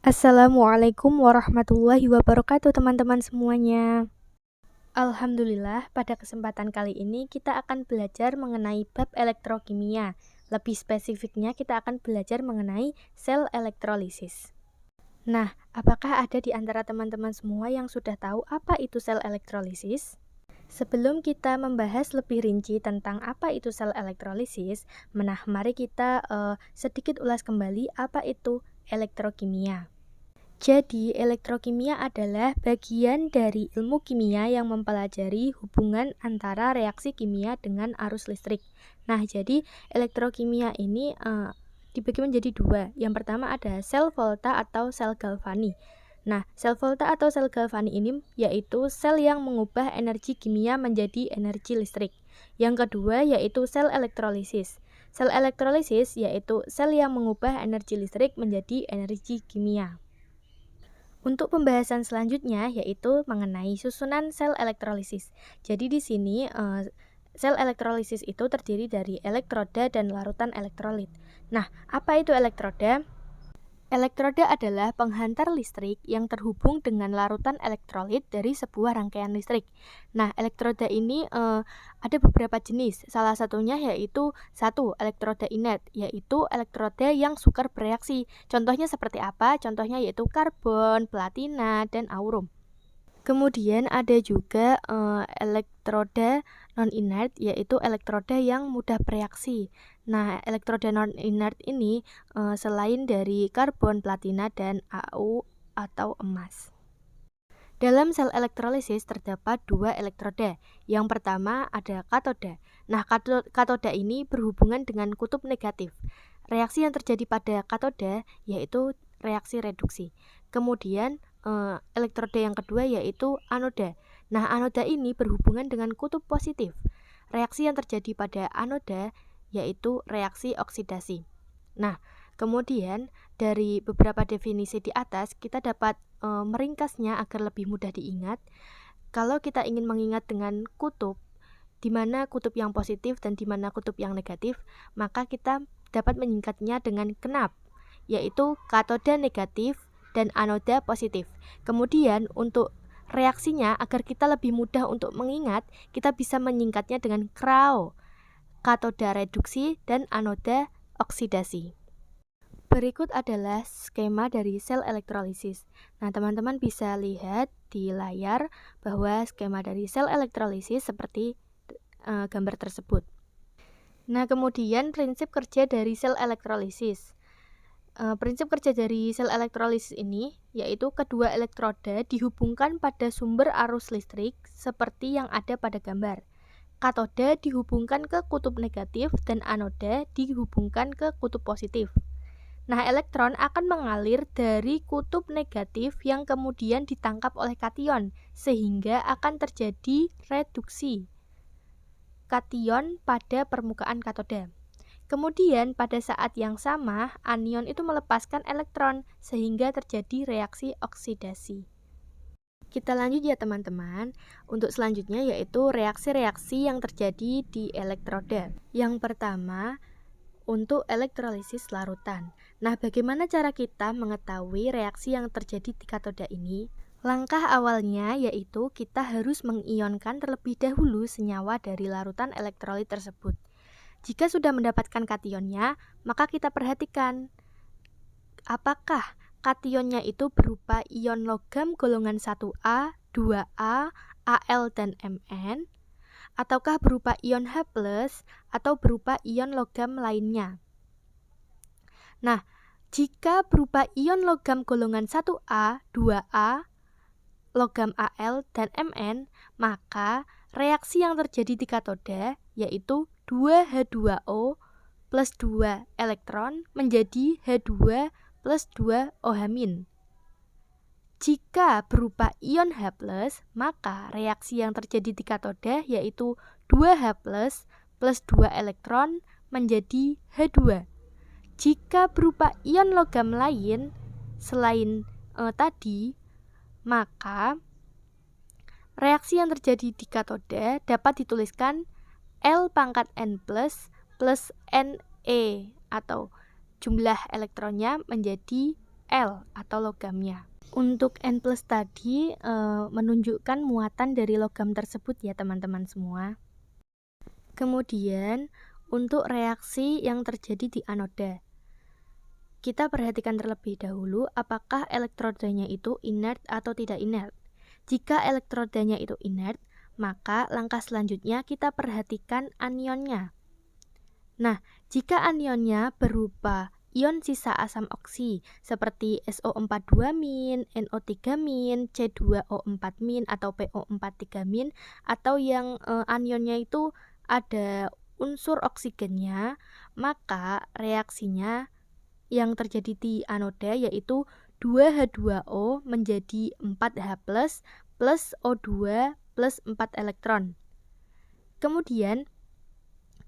Assalamualaikum warahmatullahi wabarakatuh teman-teman semuanya. Alhamdulillah, pada kesempatan kali ini kita akan belajar mengenai bab elektrokimia. Lebih spesifiknya kita akan belajar mengenai sel elektrolisis. Nah, apakah ada di antara teman-teman semua yang sudah tahu apa itu sel elektrolisis? Sebelum kita membahas lebih rinci tentang apa itu sel elektrolisis, mari kita sedikit ulas kembali apa itu elektrokimia. Jadi, elektrokimia adalah bagian dari ilmu kimia yang mempelajari hubungan antara reaksi kimia dengan arus listrik. Nah, jadi elektrokimia ini dibagi menjadi dua. Yang pertama ada sel volta atau sel galvani. Nah, sel volta atau sel galvani ini yaitu sel yang mengubah energi kimia menjadi energi listrik. Yang kedua yaitu sel elektrolisis. Sel elektrolisis yaitu sel yang mengubah energi listrik menjadi energi kimia. Untuk pembahasan selanjutnya yaitu mengenai susunan sel elektrolisis. Jadi di sini sel elektrolisis itu terdiri dari elektroda dan larutan elektrolit. Nah, apa itu elektroda? Elektroda adalah penghantar listrik yang terhubung dengan larutan elektrolit dari sebuah rangkaian listrik. Nah, elektroda ini ada beberapa jenis. Salah satunya yaitu satu, elektroda inert, yaitu elektroda yang sukar bereaksi. Contohnya seperti apa? Contohnya yaitu karbon, platina, dan aurum. Kemudian ada juga elektroda non-inert, yaitu elektroda yang mudah bereaksi. Nah, elektroda non-inert ini selain dari karbon, platina, dan Au atau emas. Dalam sel elektrolisis terdapat dua elektroda. Yang pertama ada katoda. Nah, katoda ini berhubungan dengan kutub negatif. Reaksi yang terjadi pada katoda yaitu reaksi reduksi. Kemudian elektroda yang kedua yaitu anoda. Nah, anoda ini berhubungan dengan kutub positif. Reaksi yang terjadi pada anoda yaitu reaksi oksidasi. Nah, kemudian dari beberapa definisi di atas kita dapat meringkasnya agar lebih mudah diingat. Kalau kita ingin mengingat dengan kutub, di mana kutub yang positif dan di mana kutub yang negatif, maka kita dapat menyingkatnya dengan KNAP, yaitu katoda negatif dan anoda positif. Kemudian untuk reaksinya agar kita lebih mudah untuk mengingat, kita bisa menyingkatnya dengan KRAO, katoda reduksi dan anoda oksidasi. Berikut adalah skema dari sel elektrolisis. Nah, teman-teman bisa lihat di layar bahwa skema dari sel elektrolisis seperti gambar tersebut. Nah, kemudian prinsip kerja dari sel elektrolisis. Prinsip kerja dari sel elektrolisis ini yaitu kedua elektroda dihubungkan pada sumber arus listrik seperti yang ada pada gambar. Katoda dihubungkan ke kutub negatif dan anoda dihubungkan ke kutub positif. Nah, elektron akan mengalir dari kutub negatif yang kemudian ditangkap oleh kation sehingga akan terjadi reduksi kation pada permukaan katoda. Kemudian pada saat yang sama, anion itu melepaskan elektron sehingga terjadi reaksi oksidasi. Kita lanjut ya teman-teman. Untuk selanjutnya yaitu reaksi-reaksi yang terjadi di elektroda. Yang pertama, untuk elektrolisis larutan. Nah, bagaimana cara kita mengetahui reaksi yang terjadi di katoda ini? Langkah awalnya yaitu kita harus mengionkan terlebih dahulu senyawa dari larutan elektrolit tersebut. Jika sudah mendapatkan kationnya, maka kita perhatikan apakah kationnya itu berupa ion logam golongan 1A, 2A, Al, dan Mn, ataukah berupa ion H+, atau berupa ion logam lainnya. Nah, jika berupa ion logam golongan 1A, 2A, logam Al, dan Mn, maka reaksi yang terjadi di katoda yaitu 2H2O plus 2 elektron menjadi H2 plus 2 OH-. Jika berupa ion H+, maka reaksi yang terjadi di katoda yaitu 2H+, plus 2 elektron menjadi H2. Jika berupa ion logam lain selain tadi, maka reaksi yang terjadi di katoda dapat dituliskan L pangkat N plus Ne atau jumlah elektronnya menjadi L atau atau logamnya. Untuk N+ tadi menunjukkan muatan dari logam tersebut ya teman-teman semua. Kemudian untuk reaksi yang terjadi di anoda, kita perhatikan terlebih dahulu apakah elektrodanya itu inert atau tidak inert. Jika elektrodanya itu inert, maka langkah selanjutnya kita perhatikan anionnya. Nah, jika anionnya berupa ion sisa asam oksi seperti SO42-, NO3-, C2O4- atau PO43-, atau yang anionnya itu ada unsur oksigennya, maka reaksinya yang terjadi di anoda yaitu 2H2O menjadi 4H+ plus O2 plus 4 elektron. Kemudian,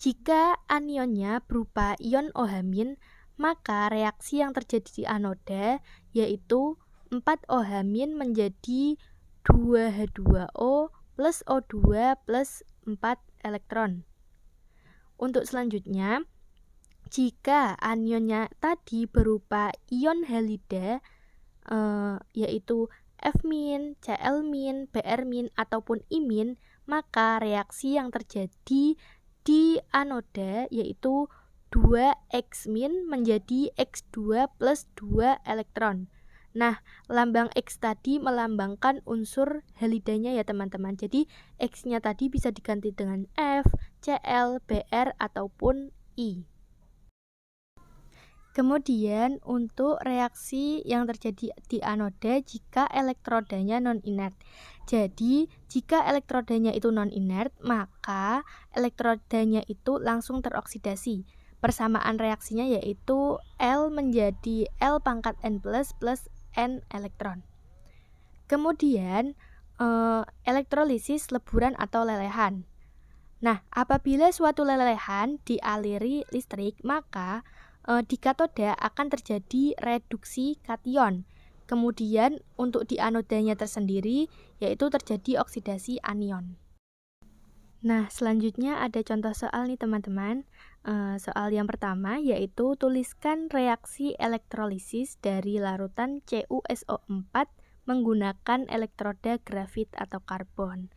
jika anionnya berupa ion OH-, maka reaksi yang terjadi di anoda yaitu 4OH- menjadi 2H2O plus O2 plus 4 elektron. Untuk selanjutnya, jika anionnya tadi berupa ion halida yaitu F-, Cl-, Br- ataupun I-, maka reaksi yang terjadi di anoda yaitu 2X- menjadi X2 plus 2 elektron. Nah, lambang X tadi melambangkan unsur halidanya ya teman-teman. Jadi X-nya tadi bisa diganti dengan F, Cl, Br, ataupun I. Kemudian untuk reaksi yang terjadi di anoda jika elektrodanya non-inert. Jadi jika elektrodanya itu non-inert, maka elektrodanya itu langsung teroksidasi. Persamaan reaksinya yaitu L menjadi L pangkat N+ plus N elektron. Kemudian elektrolisis leburan atau lelehan. Nah, apabila suatu lelehan dialiri listrik, maka di katoda akan terjadi reduksi kation. Kemudian untuk di anodanya tersendiri yaitu terjadi oksidasi anion. Nah, selanjutnya ada contoh soal nih teman-teman. Soal yang pertama yaitu tuliskan reaksi elektrolisis dari larutan CuSO4 menggunakan elektroda grafit atau karbon.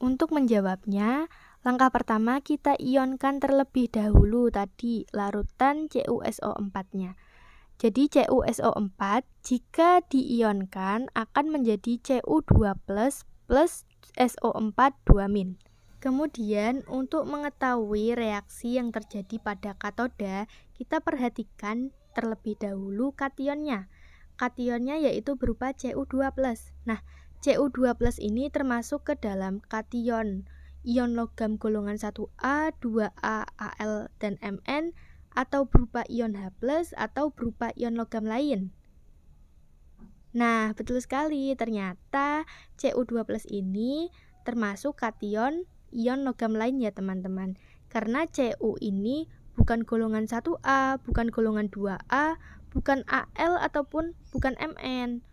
Untuk menjawabnya, langkah pertama kita ionkan terlebih dahulu tadi larutan CuSO4-nya. Jadi CuSO4 jika diionkan akan menjadi Cu2+ plus SO4 2-. Kemudian untuk mengetahui reaksi yang terjadi pada katoda, kita perhatikan terlebih dahulu kationnya. Kationnya yaitu berupa Cu2+. Nah, Cu2+ ini termasuk ke dalam kation ion logam golongan 1A, 2A, Al, dan Mn, atau berupa ion H+, atau berupa ion logam lain. Nah, betul sekali, ternyata Cu2+ ini termasuk kation ion logam lain ya teman-teman. Karena Cu ini bukan golongan 1A, bukan golongan 2A, bukan Al, ataupun bukan Mn.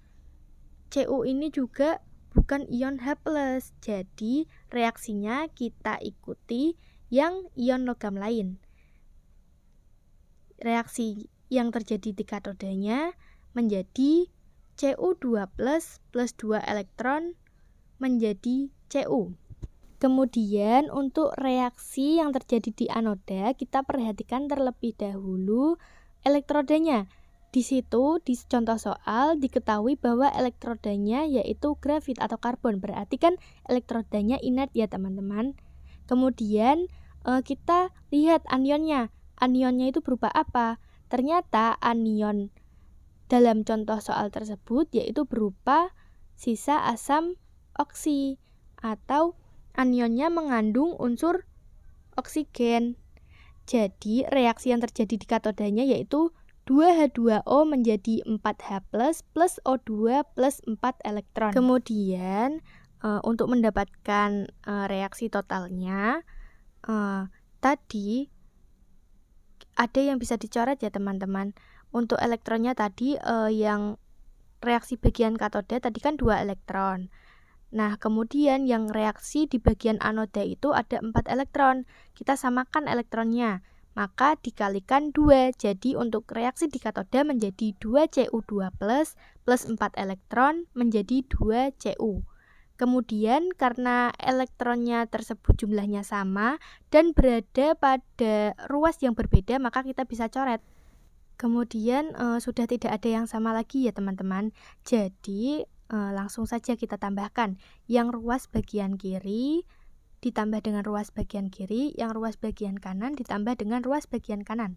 Cu ini juga bukan ion H+, jadi reaksinya kita ikuti yang ion logam lain. Reaksi yang terjadi di katodanya menjadi Cu2+ plus 2 elektron menjadi Cu. Kemudian untuk reaksi yang terjadi di anoda, kita perhatikan terlebih dahulu elektrodanya. Di situ di contoh soal diketahui bahwa elektrodanya yaitu grafit atau karbon, berarti kan elektrodanya inert ya teman-teman. Kemudian kita lihat anionnya. Anionnya itu berupa apa? Ternyata anion dalam contoh soal tersebut yaitu berupa sisa asam oksi atau anionnya mengandung unsur oksigen. Jadi reaksi yang terjadi di katodanya yaitu 2H2O menjadi 4H+ plus O2 plus 4 elektron. Kemudian untuk mendapatkan reaksi totalnya tadi ada yang bisa dicoret ya teman-teman. Untuk elektronnya tadi yang reaksi bagian katoda tadi kan 2 elektron. Nah, kemudian yang reaksi di bagian anoda itu ada 4 elektron. Kita samakan elektronnya. maka dikalikan 2. Jadi untuk reaksi di katoda menjadi 2Cu2+, plus 4 elektron menjadi 2Cu. Kemudian karena elektronnya tersebut jumlahnya sama dan berada pada ruas yang berbeda, maka kita bisa coret. Kemudian sudah tidak ada yang sama lagi ya teman-teman. Jadi langsung saja kita tambahkan yang ruas bagian kiri ditambah dengan ruas bagian kiri, yang ruas bagian kanan ditambah dengan ruas bagian kanan.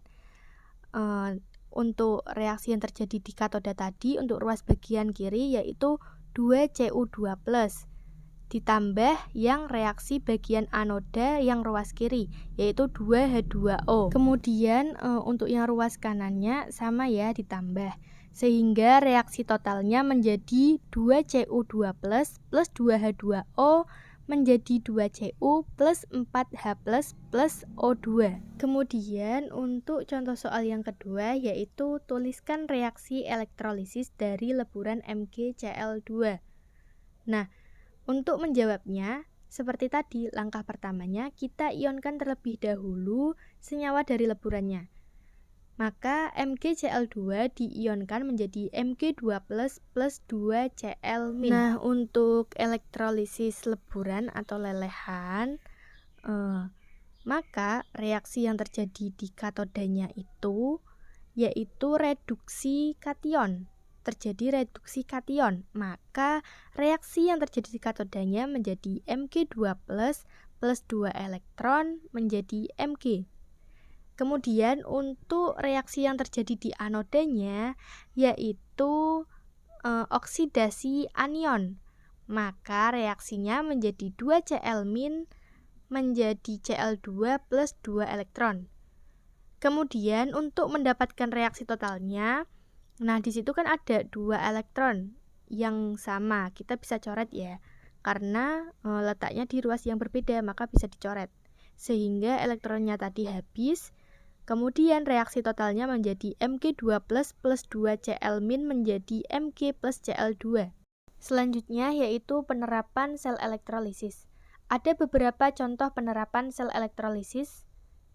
Untuk reaksi yang terjadi di katoda tadi, untuk ruas bagian kiri yaitu 2Cu2+, ditambah yang reaksi bagian anoda yang ruas kiri, yaitu 2H2O. Kemudian untuk yang ruas kanannya sama ya, ditambah. Sehingga reaksi totalnya menjadi 2Cu2+ plus 2H2O menjadi 2Cu plus 4H plus O2. Kemudian untuk contoh soal yang kedua yaitu tuliskan reaksi elektrolisis dari leburan MgCl2. Nah, untuk menjawabnya seperti tadi, langkah pertamanya kita ionkan terlebih dahulu senyawa dari leburannya. Maka MgCl2 diionkan menjadi Mg2+ plus 2Cl-. Nah, untuk elektrolisis leburan atau lelehan, maka reaksi yang terjadi di katodanya itu yaitu reduksi kation. Terjadi reduksi kation, maka reaksi yang terjadi di katodanya menjadi Mg2+ plus 2 elektron menjadi Mg. Kemudian untuk reaksi yang terjadi di anodanya yaitu oksidasi anion, maka reaksinya menjadi 2Cl- menjadi Cl2 plus 2 elektron. Kemudian untuk mendapatkan reaksi totalnya, nah di situ kan ada 2 elektron yang sama, kita bisa coret ya, karena letaknya di ruas yang berbeda maka bisa dicoret, sehingga elektronnya tadi habis. Kemudian reaksi totalnya menjadi Mg2+ plus 2Cl- menjadi Mg plus Cl2. Selanjutnya yaitu penerapan sel elektrolisis. Ada beberapa contoh penerapan sel elektrolisis,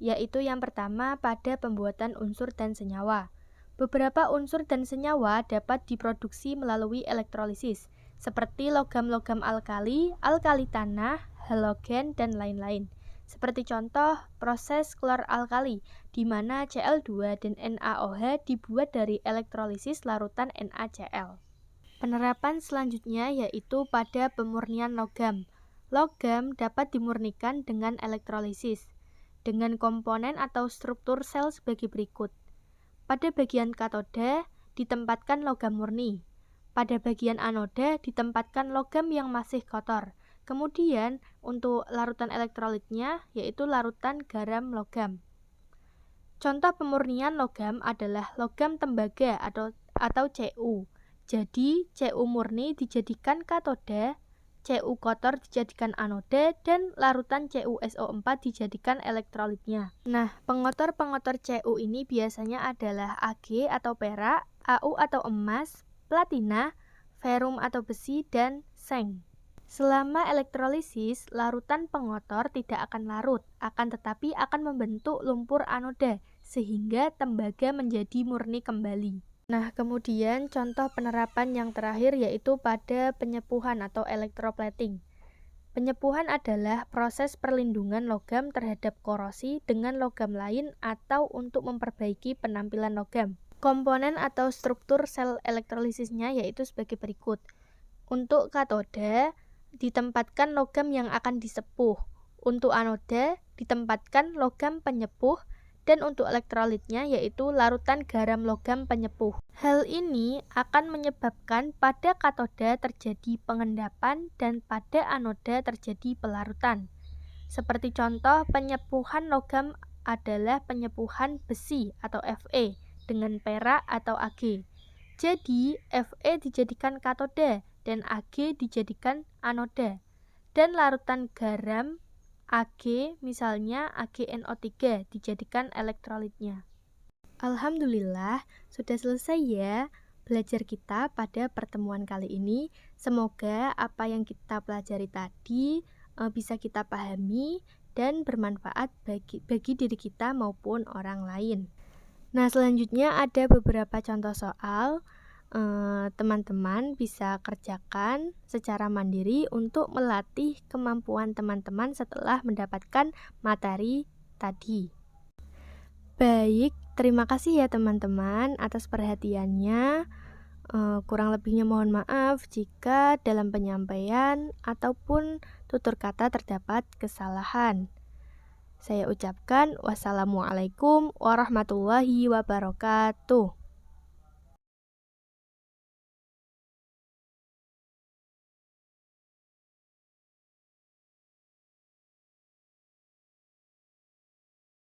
yaitu yang pertama pada pembuatan unsur dan senyawa. Beberapa unsur dan senyawa dapat diproduksi melalui elektrolisis, seperti logam-logam alkali, alkali tanah, halogen, dan lain-lain. Seperti contoh proses klor-alkali, di mana Cl2 dan NaOH dibuat dari elektrolisis larutan NaCl. Penerapan selanjutnya yaitu pada pemurnian logam. Logam dapat dimurnikan dengan elektrolisis, dengan komponen atau struktur sel sebagai berikut. Pada bagian katoda ditempatkan logam murni. Pada bagian anoda ditempatkan logam yang masih kotor. Kemudian untuk larutan elektrolitnya yaitu larutan garam logam. Contoh pemurnian logam adalah logam tembaga atau Cu. Jadi Cu murni dijadikan katoda, Cu kotor dijadikan anoda, dan larutan CuSO4 dijadikan elektrolitnya. Nah, pengotor-pengotor Cu ini biasanya adalah Ag atau perak, Au atau emas, platina, ferum atau besi, dan seng. Selama elektrolisis, larutan pengotor tidak akan larut, akan tetapi akan membentuk lumpur anoda, sehingga tembaga menjadi murni kembali. Nah, kemudian contoh penerapan yang terakhir yaitu pada penyepuhan atau electroplating. Penyepuhan adalah proses perlindungan logam terhadap korosi dengan logam lain atau untuk memperbaiki penampilan logam. Komponen atau struktur sel elektrolisisnya yaitu sebagai berikut. Untuk katoda, ditempatkan logam yang akan disepuh. Untuk anoda, ditempatkan logam penyepuh, dan untuk elektrolitnya yaitu larutan garam logam penyepuh. Hal ini akan menyebabkan pada katoda terjadi pengendapan dan pada anoda terjadi pelarutan. Seperti contoh penyepuhan logam adalah penyepuhan besi atau Fe dengan perak atau Ag. Jadi Fe dijadikan katoda dan Ag dijadikan anoda. Dan larutan garam Ag, misalnya AgNO3, dijadikan elektrolitnya. Alhamdulillah, sudah selesai ya belajar kita pada pertemuan kali ini. Semoga apa yang kita pelajari tadi bisa kita pahami dan bermanfaat bagi diri kita maupun orang lain. Nah, selanjutnya ada beberapa contoh soal. Teman-teman bisa kerjakan secara mandiri untuk melatih kemampuan teman-teman setelah mendapatkan materi tadi. Baik, terima kasih ya teman-teman atas perhatiannya. Kurang lebihnya mohon maaf jika dalam penyampaian ataupun tutur kata terdapat kesalahan. Saya ucapkan wassalamualaikum warahmatullahi wabarakatuh.